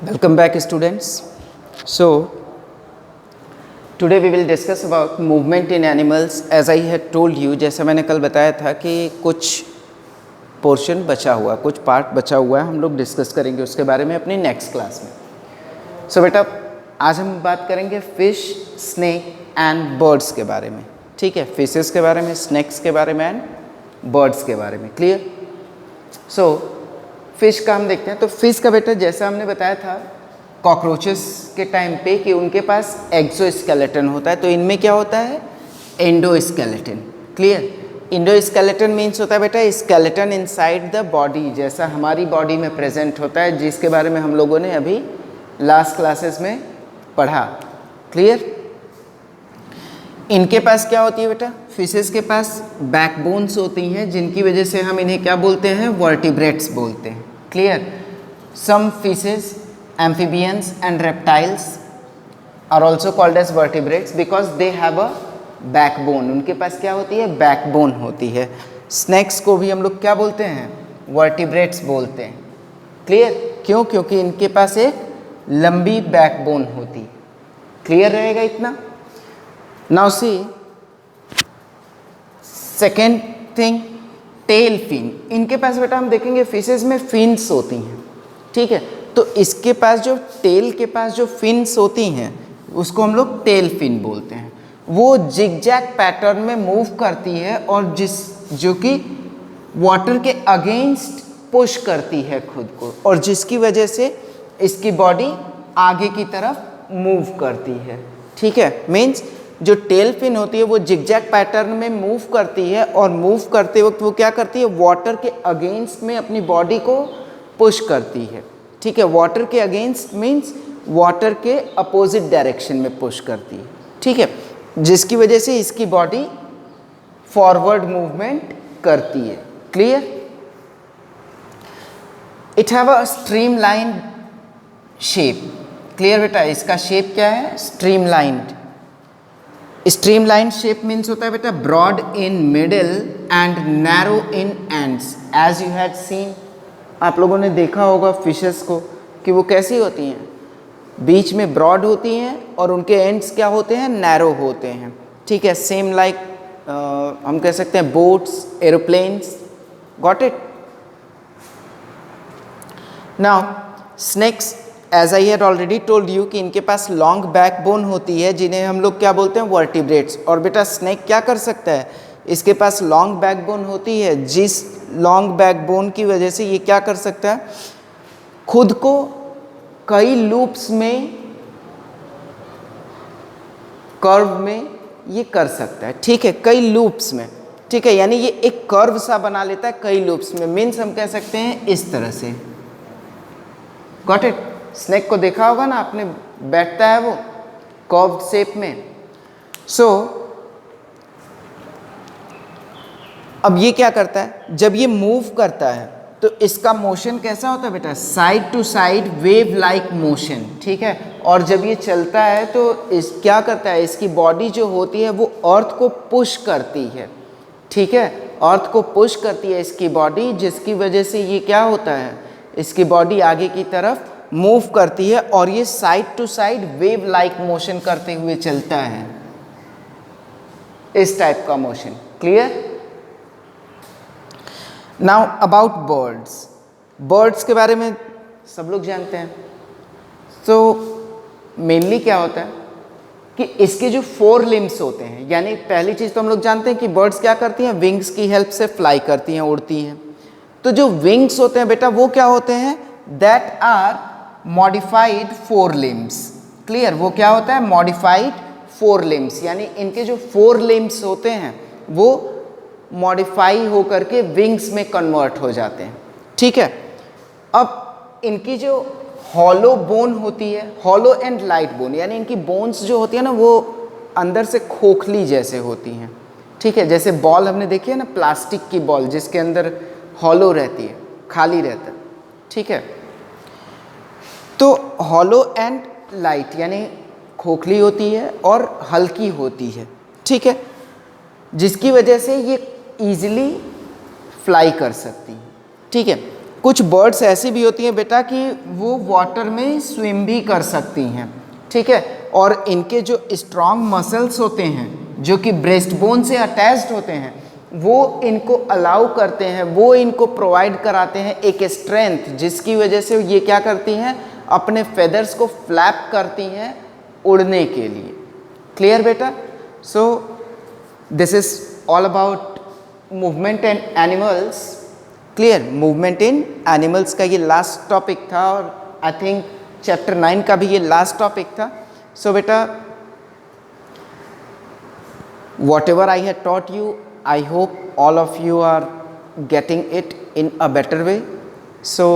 Welcome back students. So today we will discuss about movement in animals. As I had told you, जैसा मैंने कल बताया था कि कुछ पोर्शन बचा हुआ, कुछ पार्ट बचा हुआ है, हम लोग डिस्कस करेंगे उसके बारे में अपनी नेक्स्ट क्लास में। सो बेटा आज हम बात करेंगे फिश, स्नेक एंड बर्ड्स के बारे में। ठीक है, फिशेस के बारे में, स्नैक्स के बारे में एंड बर्ड्स के बारे में। क्लियर? सो फिश का हम देखते हैं। तो फिश का बेटा जैसा हमने बताया था कॉकरोचेस के टाइम पे कि उनके पास एक्सोस्केलेटन होता है, तो इनमें क्या होता है? एंडोस्केलेटन। क्लियर? एंडोस्केलेटन मीन्स होता है बेटा स्केलेटन इनसाइड द बॉडी, जैसा हमारी बॉडी में प्रेजेंट होता है, जिसके बारे में हम लोगों ने अभी लास्ट क्लासेस में पढ़ा। क्लियर? इनके पास क्या होती है बेटा? फिशेस के पास बैकबोन्स होती हैं, जिनकी वजह से हम इन्हें क्या बोलते हैं? वर्टिब्रेट्स बोलते हैं। Clear? Some fishes, amphibians and reptiles are also called as vertebrates because they have a backbone. उनके पास क्या होती है? बैकबोन होती है। स्नैक्स को भी हम लोग क्या बोलते हैं? वर्टिब्रेट्स बोलते हैं। क्लियर? क्यों? क्योंकि इनके पास एक लंबी बैकबोन होती है। क्लियर रहेगा इतना? Now see second thing, tail fin. इनके पास बेटा हम देखेंगे फिशेस में फिन्स होती हैं। ठीक है, तो इसके पास जो टेल के पास जो फिन्स होती हैं उसको हम लोग टेल फिन बोलते हैं। वो जिगजैग पैटर्न में मूव करती है और जो कि वाटर के अगेंस्ट पुश करती है खुद को, और जिसकी वजह से इसकी बॉडी आगे की तरफ मूव करती है। ठीक है, मीन्स जो टेल फिन होती है वो जिगजैग पैटर्न में मूव करती है, और मूव करते वक्त वो क्या करती है? वाटर के अगेंस्ट में अपनी बॉडी को पुश करती है। ठीक है, वाटर के अगेंस्ट मीन्स वाटर के अपोजिट डायरेक्शन में पुश करती है। ठीक है, जिसकी वजह से इसकी बॉडी फॉरवर्ड मूवमेंट करती है। Clear? It have a streamline shape. Clear बेटा? इसका शेप क्या है? स्ट्रीमलाइंड। स्ट्रीमलाइन शेप मीन्स होता है बेटा broad in middle and narrow in ends. As you had seen, आप लोगों ने देखा होगा फिशेस को कि वो कैसी होती हैं? बीच में ब्रॉड होती हैं और उनके एंड्स क्या होते हैं? नैरो होते हैं। ठीक है, सेम लाइक हम कह सकते हैं boats, aeroplanes. Got it? Now snakes, as I had already told you कि इनके पास लॉन्ग बैकबोन होती है, जिन्हें हम लोग क्या बोलते हैं? वर्टिब्रेट्स। और बेटा स्नेक क्या कर सकता है? इसके पास लॉन्ग बैकबोन होती है, जिस लॉन्ग बैकबोन की वजह से ये क्या कर सकता है? खुद को कई लूप्स में, कर्व में ये कर सकता है। ठीक है, कई लूप्स में। ठीक है, यानी ये एक कर्व सा बना लेता है कई लूप्स में। मीन्स हम कह सकते हैं इस तरह से। Got it? स्नेक को देखा होगा ना आपने, बैठता है वो कर्व्ड शेप में। सो अब ये क्या करता है? जब ये मूव करता है तो इसका मोशन कैसा होता है बेटा? Side to side wave like motion. ठीक है, और जब ये चलता है तो इस क्या करता है? इसकी बॉडी जो होती है वो अर्थ को पुश करती है। ठीक है, अर्थ को पुश करती है इसकी बॉडी, जिसकी वजह से ये क्या होता है? इसकी बॉडी आगे की तरफ मूव करती है और ये side to side wave like motion करते हुए चलता है, इस टाइप का motion. Clear? Now about birds. Birds के बारे में सब लोग जानते हैं। तो मेनली क्या होता है कि इसके जो 4 लिम्स होते हैं, यानी पहली चीज़ तो हम लोग जानते हैं कि बर्ड्स क्या करती हैं? विंग्स की हेल्प से फ्लाई करती हैं, उड़ती हैं। तो जो विंग्स होते हैं बेटा वो क्या होते हैं? That are modified 4 limbs. Clear? वो क्या होता है? मॉडिफाइड 4 लिम्स, यानी इनके जो 4 लिम्स होते हैं वो मॉडिफाई होकर के विंग्स में कन्वर्ट हो जाते हैं। ठीक है, अब इनकी जो हॉलो बोन होती है, हॉलो एंड लाइट बोन, यानी इनकी बोन्स जो होती है ना वो अंदर से खोखली जैसे होती हैं। ठीक है, जैसे बॉल हमने देखी है ना, प्लास्टिक की बॉल जिसके अंदर हॉलो रहती है, खाली रहता है। ठीक है, तो हॉलो एंड लाइट यानी खोखली होती है और हल्की होती है। ठीक है, जिसकी वजह से ये ईजिली फ्लाई कर सकती है। ठीक है, कुछ बर्ड्स ऐसी भी होती हैं बेटा कि वो वाटर में स्विम भी कर सकती हैं, ठीक है, और इनके जो स्ट्रॉन्ग मसल्स होते हैं जो कि ब्रेस्ट बोन से अटैच्ड होते हैं, वो इनको अलाउ करते हैं, वो इनको प्रोवाइड कराते हैं एक स्ट्रेंथ, जिसकी वजह से ये क्या करती हैं, अपने फेदर्स को फ्लैप करती हैं उड़ने के लिए। क्लियर बेटा? So this is all about movement in animals. Clear? Movement in animals का ये लास्ट टॉपिक था और आई थिंक चैप्टर 9 का भी ये लास्ट टॉपिक था। सो बेटा, whatever I had taught you, I hope all of you are getting it in a better way. So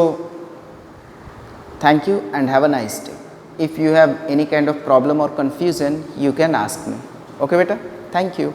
thank you and have a nice day. If you have any kind of problem or confusion, you can ask me. Okay beta? Thank you.